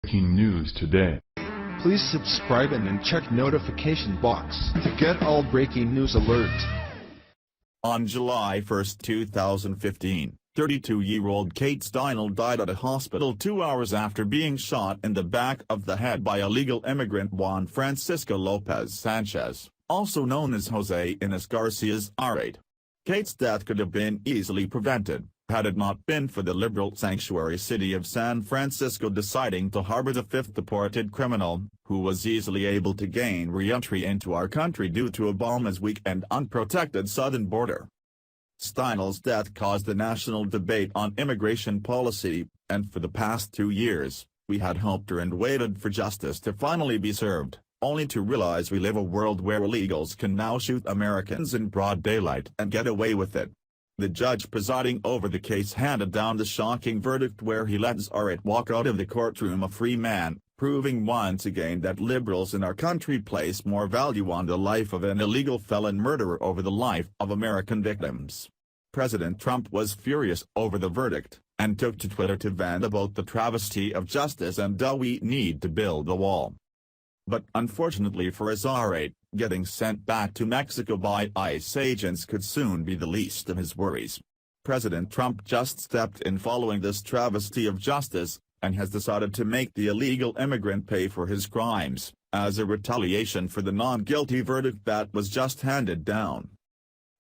Breaking news today. Please subscribe and then check notification box to get all breaking news alerts. On July 1, 2015, 32-year-old Kate Steinle died at a hospital 2 hours after being shot in the back of the head by illegal immigrant Juan Francisco Lopez-Sanchez, also known as Jose Ines Garcia Zarate. Kate's death could have been easily prevented, had it not been for the liberal sanctuary city of San Francisco deciding to harbor the fifth-deported criminal, who was easily able to gain re-entry into our country due to Obama's weak and unprotected southern border. Steinle's death caused a national debate on immigration policy, and for the past 2 years, we had hoped and waited for justice to finally be served, only to realize we live a world where illegals can now shoot Americans in broad daylight and get away with it. The judge presiding over the case handed down the shocking verdict where he let Zarate walk out of the courtroom a free man, proving once again that liberals in our country place more value on the life of an illegal felon murderer over the life of American victims. President Trump was furious over the verdict, and took to Twitter to vent about the travesty of justice and how we need to build a wall. But unfortunately for Zarate, getting sent back to Mexico by ICE agents could soon be the least of his worries. President Trump just stepped in following this travesty of justice, and has decided to make the illegal immigrant pay for his crimes, as a retaliation for the non-guilty verdict that was just handed down.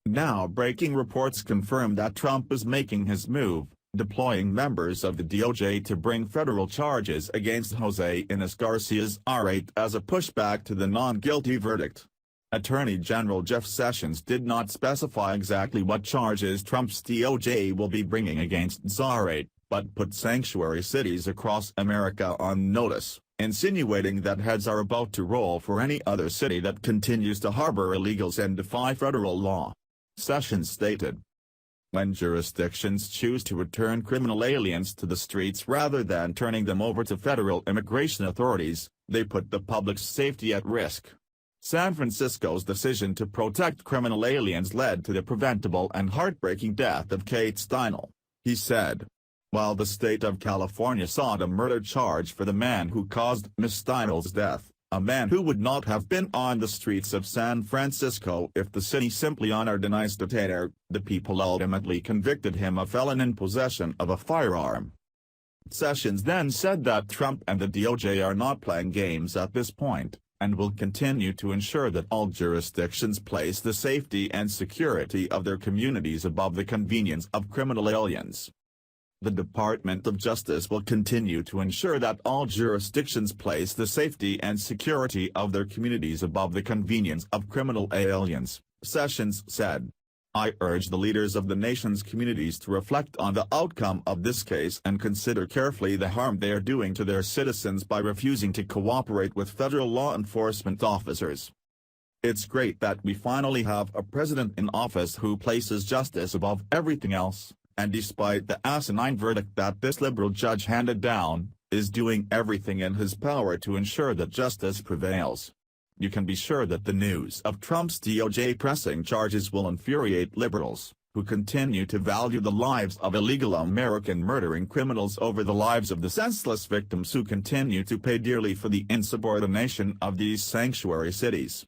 Now breaking reports confirm that Trump is making his move, deploying members of the DOJ to bring federal charges against Jose Ines Garcia Zarate as a pushback to the non-guilty verdict. Attorney General Jeff Sessions did not specify exactly what charges Trump's DOJ will be bringing against Zarate, but put sanctuary cities across America on notice, insinuating that heads are about to roll for any other city that continues to harbor illegals and defy federal law. Sessions stated, "When jurisdictions choose to return criminal aliens to the streets rather than turning them over to federal immigration authorities, they put the public's safety at risk. San Francisco's decision to protect criminal aliens led to the preventable and heartbreaking death of Kate Steinle," he said. While the state of California sought a murder charge for the man who caused Ms. Steinle's death, a man who would not have been on the streets of San Francisco if the city simply honored an ICE detainer, the people ultimately convicted him a felon in possession of a firearm. Sessions then said that Trump and the DOJ are not playing games at this point, and will continue to ensure that all jurisdictions place the safety and security of their communities above the convenience of criminal aliens. The Department of Justice will continue to ensure that all jurisdictions place the safety and security of their communities above the convenience of criminal aliens, Sessions said. "I urge the leaders of the nation's communities to reflect on the outcome of this case and consider carefully the harm they are doing to their citizens by refusing to cooperate with federal law enforcement officers. It's great that we finally have a president in office who places justice above everything else, and despite the asinine verdict that this liberal judge handed down, is doing everything in his power to ensure that justice prevails. You can be sure that the news of Trump's DOJ pressing charges will infuriate liberals, who continue to value the lives of illegal American murdering criminals over the lives of the senseless victims who continue to pay dearly for the insubordination of these sanctuary cities.